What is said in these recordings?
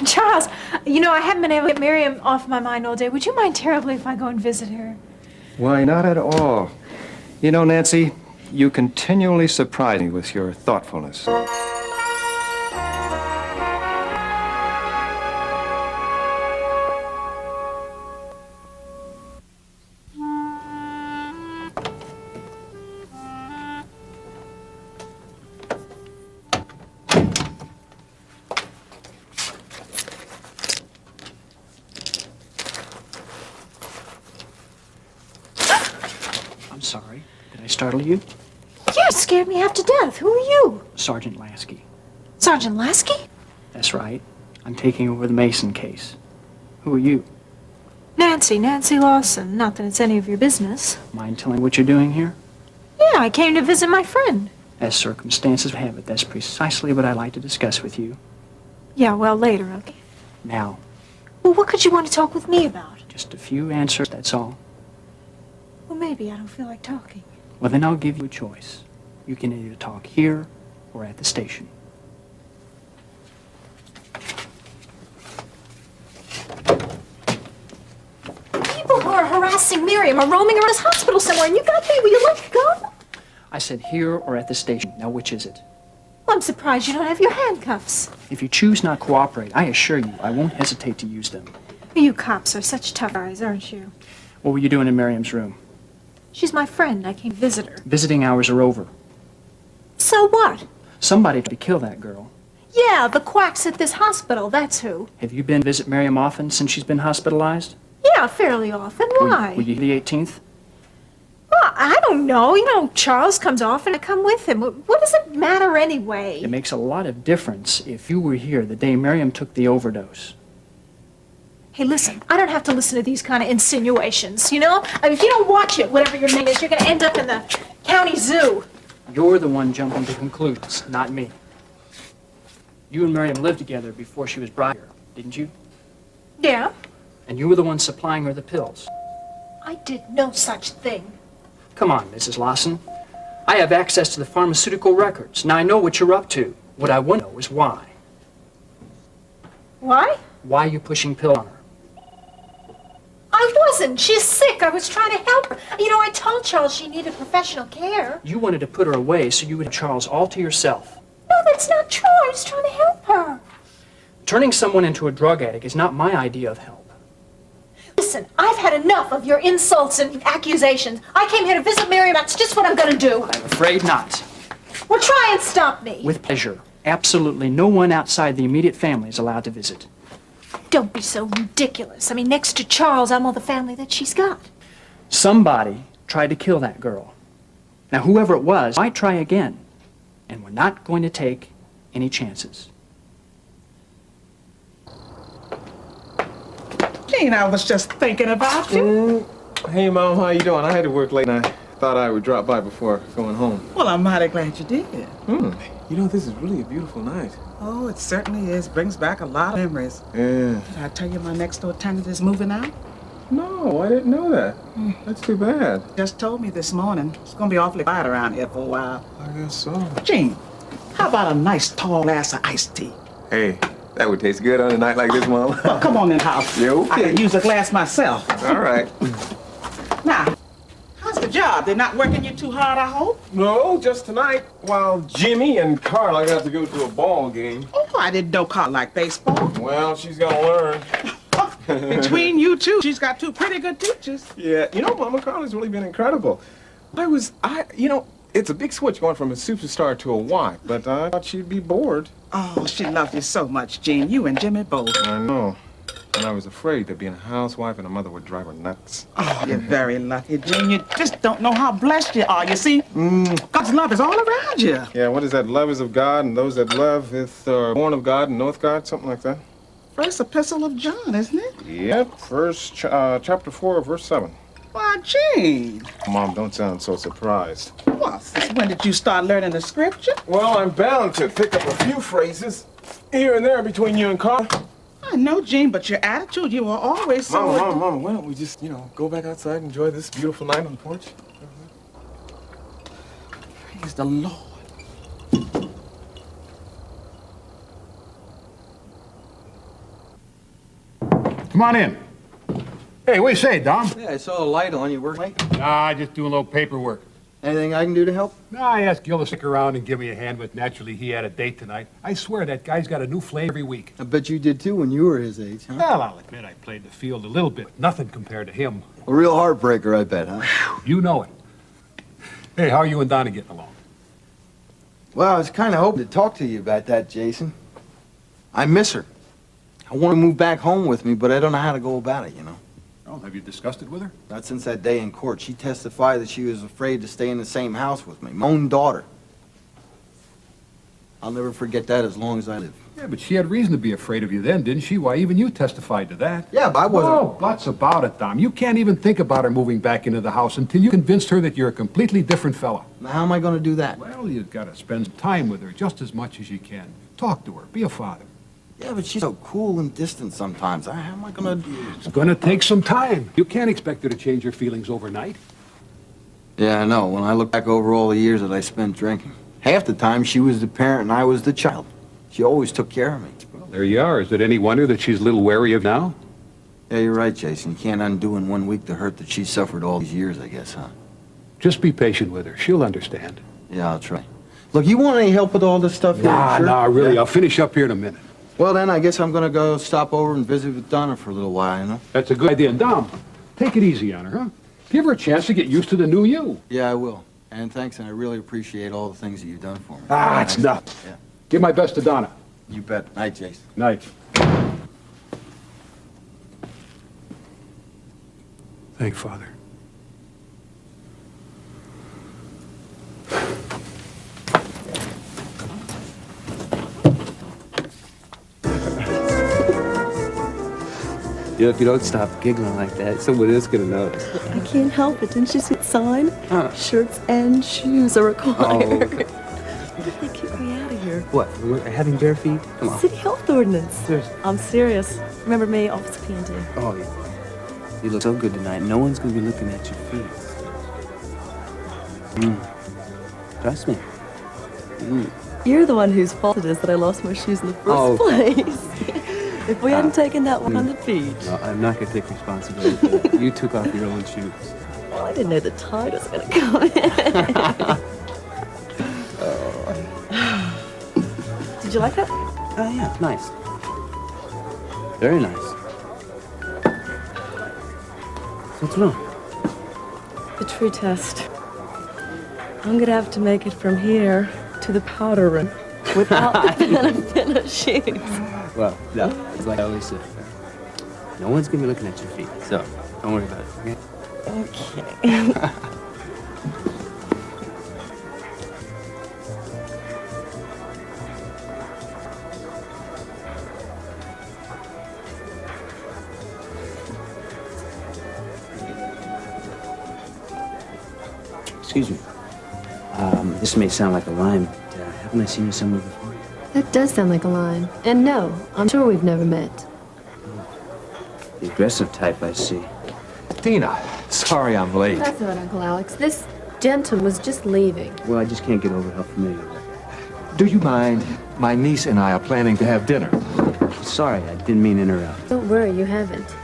Charles, you know, I haven't been able to get Miriam off my mind all day. Would you mind terribly if I go and visit her? Why, not at all. You know, Nancy, you continually surprise me with your thoughtfulness. I'm sorry. Did I startle you? You scared me half to death. Who are you? Sergeant Lasky. Sergeant Lasky? That's right. I'm taking over the Mason case. Who are you? Nancy Lawson. Not that it's any of your business. Mind telling what you're doing here? Yeah, I came to visit my friend. As circumstances have it, that's precisely what I'd like to discuss with you. Yeah, well, later, okay? Now. Well, what could you want to talk with me about? Just a few answers, that's all. Well, maybe I don't feel like talking. Well, then I'll give you a choice. You can either talk here or at the station. People who are harassing Miriam are roaming around this hospital somewhere, and you got me. Will you let go? I said here or at the station. Now, which is it? Well, I'm surprised you don't have your handcuffs. If you choose not to cooperate, I assure you, I won't hesitate to use them. You cops are such tough guys, aren't you? What were you doing in Miriam's room? She's my friend. I came to visit her. Visiting hours are over. So what? Somebody tried to kill that girl. Yeah, the quacks at this hospital, that's who. Have you been to visit Miriam often since she's been hospitalized? Yeah, fairly often. Why? Were you the 18th? Well, I don't know. You know, Charles comes often. I come with him. What does it matter anyway? It makes a lot of difference if you were here the day Miriam took the overdose. Hey, listen, I don't have to listen to these kind of insinuations, you know? I mean, if you don't watch it, whatever your name is, you're going to end up in the county zoo. You're the one jumping to conclusions, not me. You and Miriam lived together before she was brought here, didn't you? Yeah? And you were the one supplying her the pills. I did no such thing. Come on, Mrs. Lawson. I have access to the pharmaceutical records. Now I know what you're up to. What I want to know is why. Why? Why are you pushing pills on her? I wasn't. She's sick. I was trying to help her. You know, I told Charles she needed professional care. You wanted to put her away so you would have Charles all to yourself. No, that's not true. I was trying to help her. Turning someone into a drug addict is not my idea of help. Listen, I've had enough of your insults and accusations. I came here to visit Miriam. That's just what I'm going to do. I'm afraid not. Well, try and stop me. With pleasure. Absolutely no one outside the immediate family is allowed to visit. Don't be so ridiculous. I mean, next to Charles, I'm all the family that she's got. Somebody tried to kill that girl. Now, whoever it was might try again. And we're not going to take any chances. Gene, I was just thinking about you. Hey, Mom, how you doing? I had to work late and I thought I would drop by before going home. Well, I'm mighty glad you did. You know, this is really a beautiful night. Oh, it certainly is. Brings back a lot of memories. Yeah. Did I tell you my next door tenant is moving out? No, I didn't know that. That's too bad. Just told me this morning. It's gonna be awfully quiet around here for a while. I guess so. Gene, how about a nice tall glass of iced tea? Hey, that would taste good on a night like this, Mom. Well, come on in the house. Yeah, okay. I could use a glass myself. All right. Now, how's the job? They're not working you too hard, I hope? No, just tonight, while Jimmy and Carla got to go to a ball game. Oh, I didn't know Carl liked baseball. Well, she's gonna learn. Between you two, she's got two pretty good teachers. Yeah, you know, Mama Carla's really been incredible. It's a big switch going from a superstar to a wife, but I thought she'd be bored. Oh, she loves you so much, Gene. You and Jimmy both. I know. And I was afraid that being a housewife and a mother would drive her nuts. Oh, you're very lucky, Gene. You just don't know how blessed you are. You see, God's love is all around you. Yeah, what is that? Love is of God, and those that love are born of God and knoweth God, something like that. First epistle of John, isn't it? Yep, chapter 4, verse 7. Why, Gene. Mom, don't sound so surprised. Well, since when did you start learning the scripture? Well, I'm bound to pick up a few phrases here and there between you and Carl. I know, Gene, but your attitude, you were always so... Mama, why don't we just, go back outside and enjoy this beautiful night on the porch? Praise the Lord. Come on in. Hey, what do you say, Dom? Yeah, I saw the light on. You work late? Nah, just doing a little paperwork. Anything I can do to help? Nah, I asked Gil to stick around and give me a hand, but naturally he had a date tonight. I swear that guy's got a new flame every week. I bet you did too when you were his age, huh? Well, I'll admit I played the field a little bit. Nothing compared to him. A real heartbreaker, I bet, huh? You know it. Hey, how are you and Donna getting along? Well, I was kind of hoping to talk to you about that, Jason. I miss her. I want to move back home with me, but I don't know how to go about it, Oh, have you discussed it with her? Not since that day in court. She testified that she was afraid to stay in the same house with me. My own daughter. I'll never forget that as long as I live. Yeah, but she had reason to be afraid of you then, didn't she? Why, even you testified to that. Yeah, but I wasn't... Oh, buts about it, Dom. You can't even think about her moving back into the house until you convinced her that you're a completely different fella. Now, how am I going to do that? Well, you've got to spend time with her just as much as you can. Talk to her. Be a father. Yeah, but she's so cool and distant sometimes. How am I going to... It's going to take some time. You can't expect her to change her feelings overnight. Yeah, I know. When I look back over all the years that I spent drinking, half the time she was the parent and I was the child. She always took care of me. Well, there you are. Is it any wonder that she's a little wary of now? Yeah, you're right, Jason. You can't undo in 1 week the hurt that she suffered all these years, I guess, huh? Just be patient with her. She'll understand. Yeah, I'll try. Look, you want any help with all this stuff here? Sure? Nah, really. Yeah. I'll finish up here in a minute. Well, then, I guess I'm going to go stop over and visit with Donna for a little while, That's a good idea. And Dom, take it easy on her, huh? Give her a chance to get used to the new you. Yeah, I will. And thanks, and I really appreciate all the things that you've done for me. It's nothing. Yeah. Give my best to Donna. You bet. Night, Jason. Night. Thank Father. You know, if you don't stop giggling like that, someone is gonna notice. I can't help it. Didn't you see the sign? Shirts and shoes are required. Oh, okay. They kicked me out of here. What? We're having bare feet? Come on. City health ordinance. Seriously. I'm serious. Remember me, Officer P&D. Oh, yeah. You look so good tonight. No one's gonna be looking at your feet. Trust me. You're the one whose fault it is that I lost my shoes in the first place. If we hadn't taken that one on the beach. No, I'm not gonna take responsibility for that. You took off your own shoes. Well, I didn't know the tide was going to come in. Did you like that? Oh, yeah. Nice. Very nice. What's wrong? The true test. I'm going to have to make it from here to the powder room without the benefit of shoes. Well, no. It's like I always say. No one's gonna be looking at your feet, so don't worry about it, okay? Okay. Excuse me. This may sound like a line, but haven't I seen you somewhere before? That does sound like a line. And no, I'm sure we've never met. The aggressive type, I see. Tina, sorry I'm late. That's all right, Uncle Alex. This gentleman was just leaving. Well, I just can't get over how familiar you are. Do you mind? My niece and I are planning to have dinner. Sorry, I didn't mean to interrupt. Don't worry, you haven't.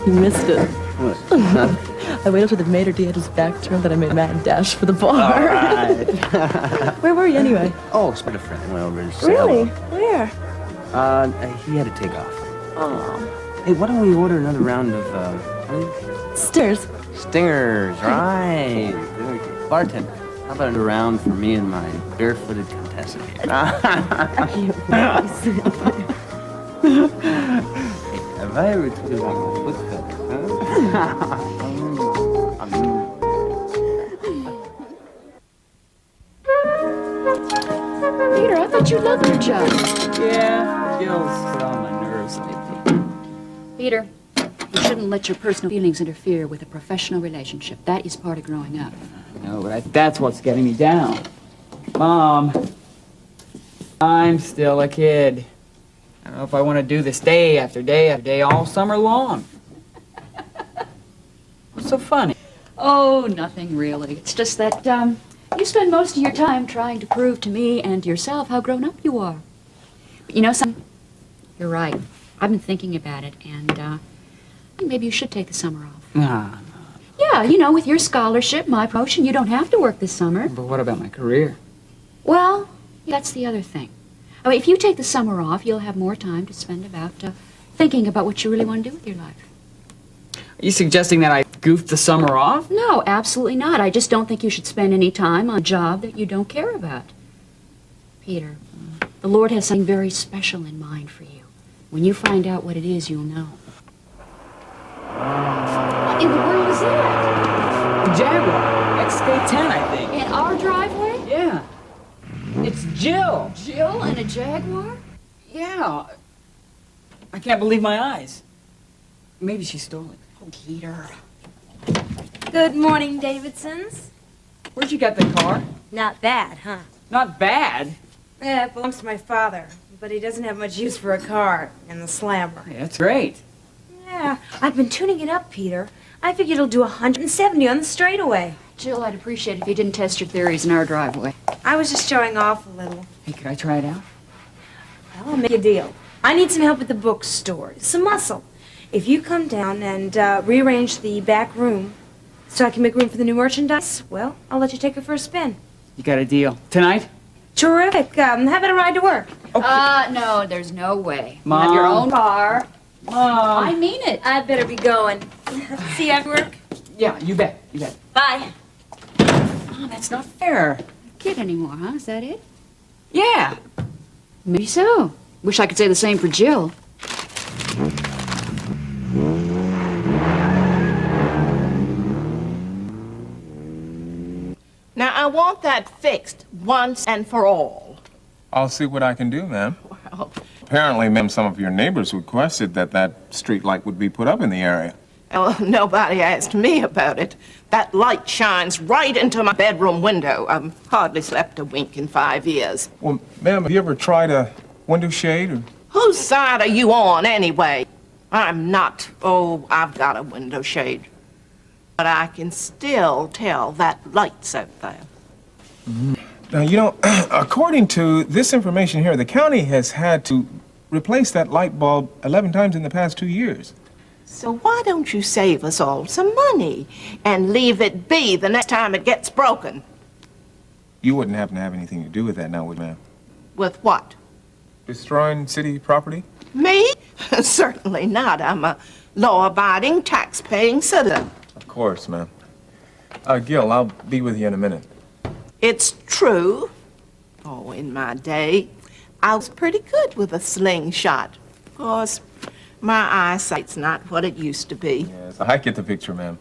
You missed it. What? I waited till the maitre d' had his back turned, then I made a mad dash for the bar. All right. Where were you anyway? Oh, spent a friend went over to Really? Where? He had to take off. Oh. Hey, why don't we order another round of, Stairs. Stingers, right. Bartender, how about a round for me and my barefooted contestant here? Have I ever told you about my footsteps, huh? Peter, I thought you loved your job. Yeah, Gil's put on my nerves lately. Peter, you shouldn't let your personal feelings interfere with a professional relationship. That is part of growing up. No, but that's what's getting me down. Mom, I'm still a kid. I don't know if I want to do this day after day after day all summer long. What's so funny? Oh, nothing really. It's just that, you spend most of your time trying to prove to me and to yourself how grown up you are. But you know something? You're right. I've been thinking about it, and, I think maybe you should take the summer off. Nah, Yeah, you know, with your scholarship, my promotion, you don't have to work this summer. but what about my career? Well, that's the other thing. I mean, if you take the summer off, you'll have more time to spend about, thinking about what you really want to do with your life. Are you suggesting that I goofed the summer off? No, absolutely not. I just don't think you should spend any time on a job that you don't care about. Peter, the Lord has something very special in mind for you. When you find out what it is, you'll know. What in the world is that? Jaguar, XK10, I think. In our driveway? Yeah. It's Jill. Jill and a Jaguar? Yeah. I can't believe my eyes. Maybe she stole it. Oh, Peter. Good morning, Davidsons. Where'd you get the car? Not bad, huh? Not bad. Yeah, it belongs to my father, but he doesn't have much use for a car and the slammer. Hey, that's great. Yeah, I've been tuning it up, Peter. I figured it'll do 170 on the straightaway. Jill, I'd appreciate it if you didn't test your theories in our driveway. I was just showing off a little. Hey, could I try it out? Well, I'll make a deal. I need some help at the bookstore. Some muscle. If you come down and rearrange the back room so I can make room for the new merchandise, well, I'll let you take her for a spin. You got a deal. Tonight? Terrific. How about a ride to work? No, there's no way. You Mom. have your own car. Mom. I mean it. I better be going. See you after work. Yeah, you bet. You bet. Bye. Oh, that's not fair. Kid anymore, huh? Is that it? Yeah. Maybe so. Wish I could say the same for Jill. Now, I want that fixed once and for all. I'll see what I can do, ma'am. Well, Apparently, ma'am, some of your neighbors requested that street light would be put up in the area. well, nobody asked me about it. That light shines right into my bedroom window. I've hardly slept a wink in 5 years. Well, ma'am, have you ever tried a window shade? Or... Whose side are you on, anyway? I'm not. Oh, I've got a window shade. But I can still tell that light's out there. Now, you know, according to this information here, the county has had to replace that light bulb 11 times in the past 2 years. So why don't you save us all some money and leave it be the next time it gets broken? You wouldn't happen to have anything to do with that now, would you, ma'am? With what? Destroying city property? Me? Certainly not. I'm a law-abiding, tax-paying citizen. Of course, ma'am. Gil, I'll be with you in a minute. It's true. Oh, in my day, I was pretty good with a slingshot. Of course, my eyesight's not what it used to be. Yes, I get the picture, ma'am.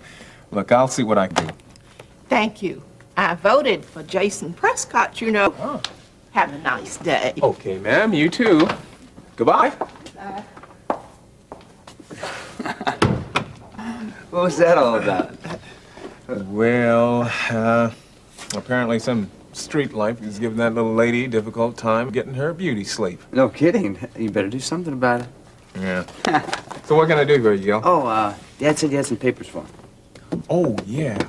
Look, I'll see what I can do. Thank you. I voted for Jason Prescott, you know. Oh. Have a nice day. Okay, ma'am, you too. Goodbye. What was that all about? Well, apparently some street life is giving that little lady a difficult time getting her beauty sleep. No kidding. You better do something about it. Yeah. So what can I do for you, Gil? Oh, Dad said you had some papers for him. Oh, yeah.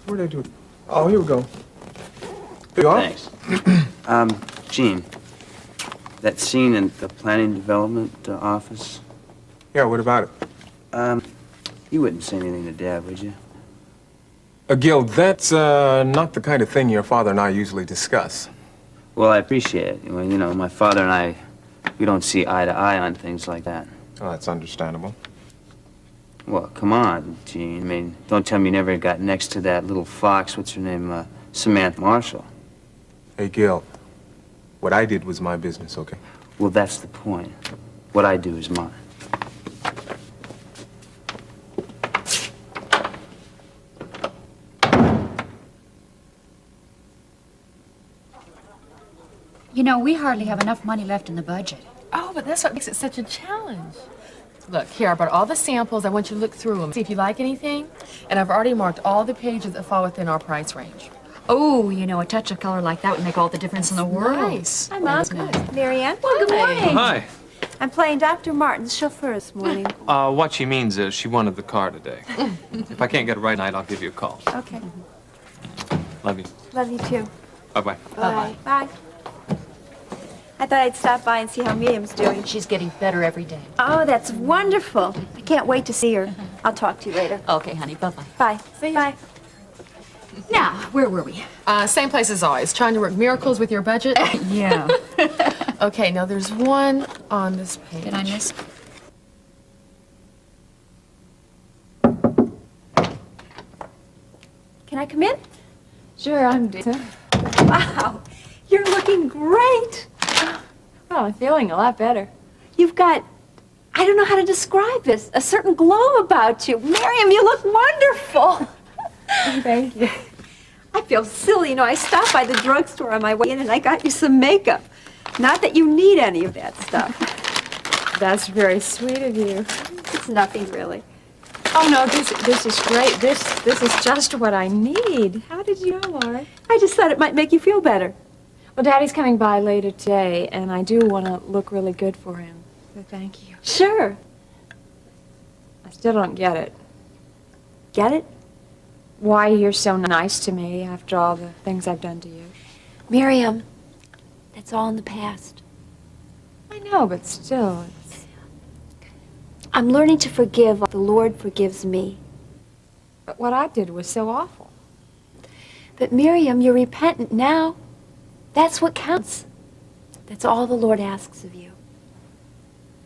Where did I do it? Oh, here we go. Here you are. Thanks. Gene, that scene in the planning development office. Yeah, what about it? You wouldn't say anything to Dad, would you? Gil, that's not the kind of thing your father and I usually discuss. Well, I appreciate it. Well, you know, my father and I, we don't see eye to eye on things like that. Oh, that's understandable. Well, come on, Gene. I mean, don't tell me you never got next to that little fox, what's her name, Samantha Marshall. Hey, Gil, what I did was my business, okay? Well, that's the point. What I do is mine. You know, we hardly have enough money left in the budget. Oh, but that's what makes it such a challenge. Look, here, I brought all the samples. I want you to look through them, see if you like anything. And I've already marked all the pages that fall within our price range. Oh, you know, a touch of color like that would make all the difference in the world. Nice. Hi, Mom. Marianne. Well, good morning. Hi. I'm playing Dr. Martin's chauffeur this morning. What she means is she wanted the car today. If I can't get it right tonight, I'll give you a call. Okay. Love you. Love you, too. Bye-bye. Bye. Bye. I thought I'd stop by and see how Miriam's doing. She's getting better every day. Oh, that's wonderful. I can't wait to see her. I'll talk to you later. Okay, honey, bye-bye. Bye. See you. Bye. Now, where were we? Same place as always, trying to work miracles with your budget. Yeah. Okay, now there's one on this page. Did I miss? Can I come in? Sure, I'm decent. Wow. You're looking great. Well, I'm feeling a lot better. You've got, I don't know how to describe this, a certain glow about you. Miriam, you look wonderful. Thank you. I feel silly. You know, I stopped by the drugstore on my way in and I got you some makeup. Not that you need any of that stuff. That's very sweet of you. It's nothing, really. Oh, no, this is great. This is just what I need. How did you know, Laura? I just thought it might make you feel better. Well, Daddy's coming by later today, and I do want to look really good for him. So thank you. Sure. I still don't get it. Get it? Why you're so nice to me after all the things I've done to you. Miriam, that's all in the past. I know, but still, it's... I'm learning to forgive like the Lord forgives me. But what I did was so awful. But Miriam, you're repentant now. That's what counts. That's all the Lord asks of you.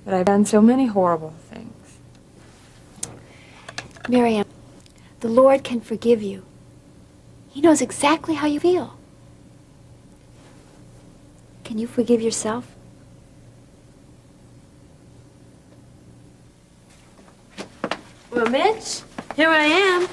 But I've done so many horrible things. Miriam, the Lord can forgive you. He knows exactly how you feel. Can you forgive yourself? Well, Mitch, here I am.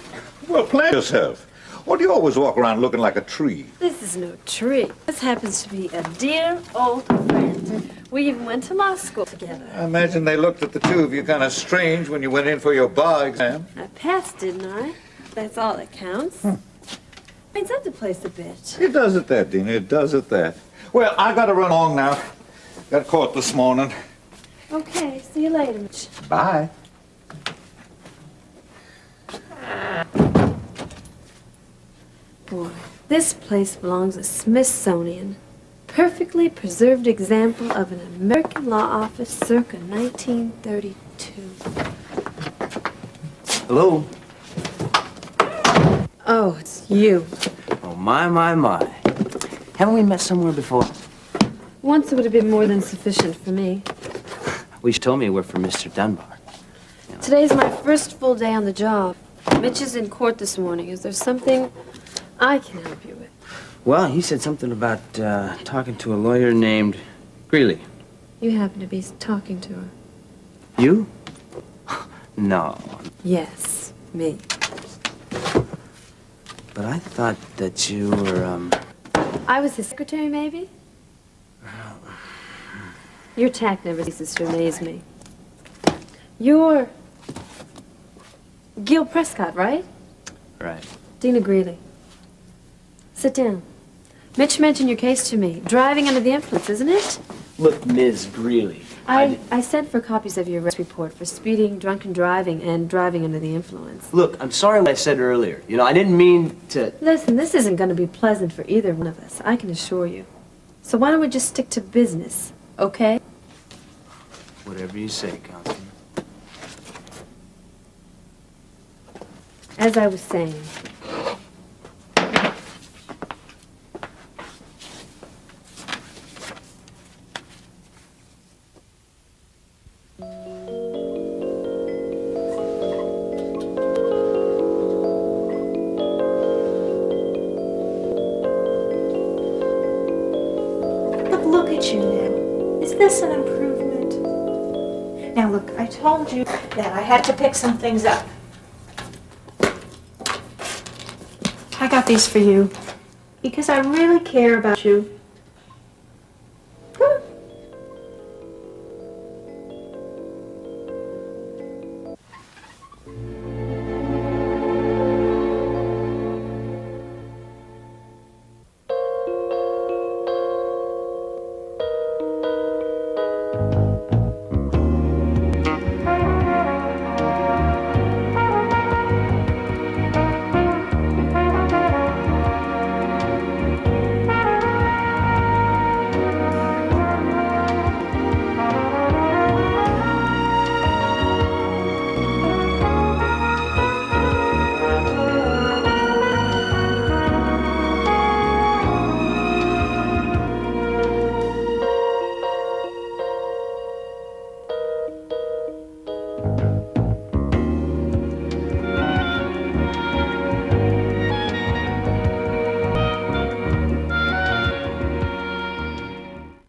Well, plant yourself. Or do you always walk around looking like a tree? This is no tree. This happens to be a dear old friend. We even went to law school together. I imagine they looked at the two of you kind of strange when you went in for your bar exam. I passed, didn't I? That's all that counts. It's up the place a bit. It does at that, Dina. It does at that. Well, I got to run along now. Got caught this morning. Okay, see you later, Mitch. Bye. Boy, this place belongs to Smithsonian. Perfectly preserved example of an American law office circa 1932. Hello? Oh, it's you. Oh, my. Haven't we met somewhere before? Once it would have been more than sufficient for me. Well, you told me you worked for Mr. Dunbar. Today's my first full day on the job. Mitch is in court this morning. Is there something I can help you with? Well, he said something about talking to a lawyer named Greeley. You happen to be talking to her. You? No. Yes, me. But I thought that you were, I was his secretary, maybe? Your tact never ceases to amaze me. You're Gil Prescott, right? Right. Dina Greeley. Sit down. Mitch mentioned your case to me. Driving under the influence, isn't it? Look, Ms. Greeley. I sent for copies of your arrest report for speeding, drunken driving, and driving under the influence. Look, I'm sorry what I said earlier. You know, I didn't mean to... Listen, this isn't going to be pleasant for either one of us, I can assure you. So why don't we just stick to business, okay? Whatever you say, Constance. As I was saying, But look at you now. Is this an improvement? Now look, I told you that I had to pick some things up. I got these for you because I really care about you.